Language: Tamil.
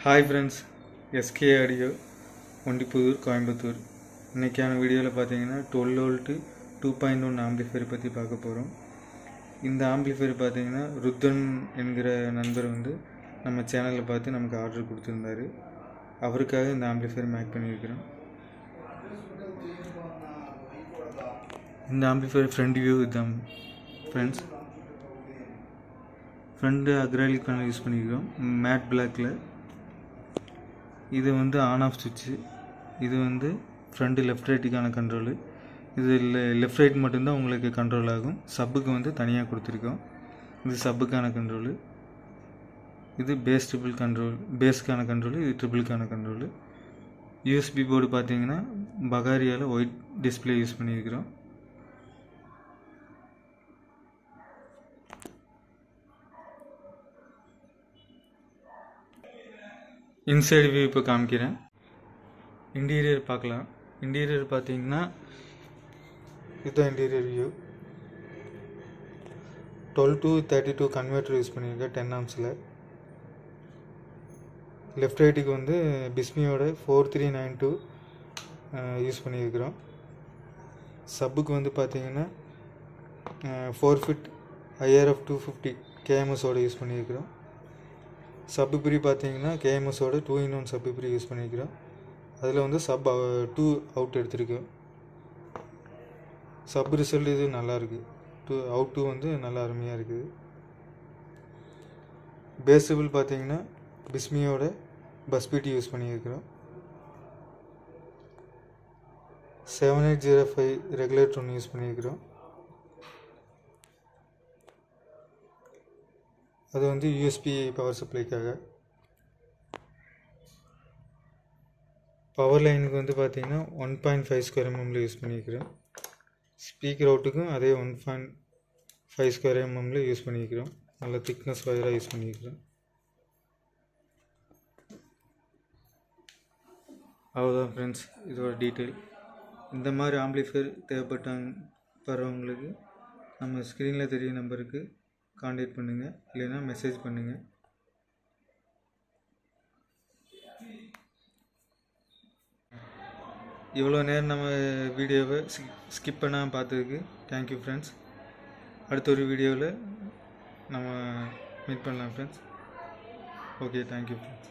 Hi friends, SK audio Ondipudur Coimbatore. இன்றைக்கான வீடியோவில் பார்த்தீங்கன்னா 12 வோல்ட்டு 2.1 ஆம்பிளிஃபையர் பற்றி பார்க்க போகிறோம். இந்த ஆம்பிளிஃபையர் பார்த்தீங்கன்னா ருத்தன் என்கிற நண்பர் நம்ம சேனலில் பார்த்து நமக்கு ஆர்டர் கொடுத்துருந்தாரு. அவருக்காக இந்த ஆம்பிளிஃபையர் மேக் பண்ணியிருக்கிறோம். இந்த ஆம்பிளிஃபையர் ஃப்ரண்ட் வியூ இதுதான் friends. Front acrylic panel use பண்ணியிருக்கிறோம் மேட் பிளாக்கில். இது ஆன் ஆஃப் சுவிட்சு. இது ஃப்ரண்ட் லெஃப்ட் ரைட்டுக்கான கண்ட்ரோலு. இது லெஃப்ட் ரைட் மட்டும்தான் உங்களுக்கு கண்ட்ரோல் ஆகும். சப்புக்கு தனியாக கொடுத்துருக்கோம். இது சப்புக்கான கண்ட்ரோலு. இது பேஸ் ட்ரிபிள் கண்ட்ரோல், பேஸுக்கான கண்ட்ரோலு. இது ட்ரிபிளுக்கான கண்ட்ரோலு. யூஎஸ்பி போர்டு பார்த்தீங்கன்னா பகாரியால் ஒயிட் டிஸ்பிளே யூஸ் பண்ணியிருக்கிறோம். இன்சைடு வியூ இப்போ காமிக்கிறேன். இன்டீரியர் பார்க்கலாம். இன்டீரியர் பார்த்தீங்கன்னா இதுதான் interior view. 12 to 32 converter use பண்ணியிருக்கேன் 10 ஆம்ஸில். லெஃப்ட் ரைட்டுக்கு பிஸ்மியோட 4392 யூஸ் பண்ணியிருக்கிறோம். சப்புக்கு பார்த்தீங்கன்னா 4 feet IRF 250 KMSோட யூஸ் பண்ணியிருக்கிறோம். சப்பு பிரி பார்த்தீங்கன்னா கேஎம்எஸோட 2-in-1 சப்பு பிரி யூஸ் பண்ணியிருக்கிறோம். அதில் சப் 2 அவுட் எடுத்திருக்கோம். சப் ரிசல்ட் இது நல்லாயிருக்கு. அவுட் 2 நல்லா அருமையாக இருக்குது. பேஸபிள் பார்த்தீங்கன்னா பிஸ்மியோட பஸ்பிடி யூஸ் பண்ணியிருக்கிறோம். 7805 ரெகுலேட்டர் ஒன்று யூஸ் பண்ணியிருக்கிறோம். அது யூஎஸ்பி பவர் சப்ளைக்காக. பவர் லைனுக்கு பார்த்தீங்கன்னா 1.5 ஸ்கொயர் எம்எம்மில் யூஸ் பண்ணியிருக்கிறோம். ஸ்பீக்கர் அவுட்டுக்கும் அதே 1.5 ஸ்கொயர் எம்எம்மில் யூஸ் பண்ணியிருக்கிறோம். நல்ல திக்னஸ் ஒயராக யூஸ் பண்ணியிருக்கிறோம். அவ்வளோதான் ஃப்ரெண்ட்ஸ், இதோட டீட்டெயில். இந்த மாதிரி ஆம்பிளிஃபையர் தேவைப்பட்டவங்களுக்கு நம்ம ஸ்க்ரீனில் தெரிய நம்பருக்கு கான்டாக்ட் பண்ணுங்கள், இல்லைன்னா மெசேஜ் பண்ணுங்கள். இவ்வளோ நேரம் நம்ம வீடியோவை ஸ்கிப் பண்ணாமல் பார்த்ததுக்கு தேங்க்யூ ஃப்ரெண்ட்ஸ். அடுத்த ஒரு வீடியோவில் நம்ம மீட் பண்ணலாம் ஃப்ரெண்ட்ஸ். Okay, thank you friends.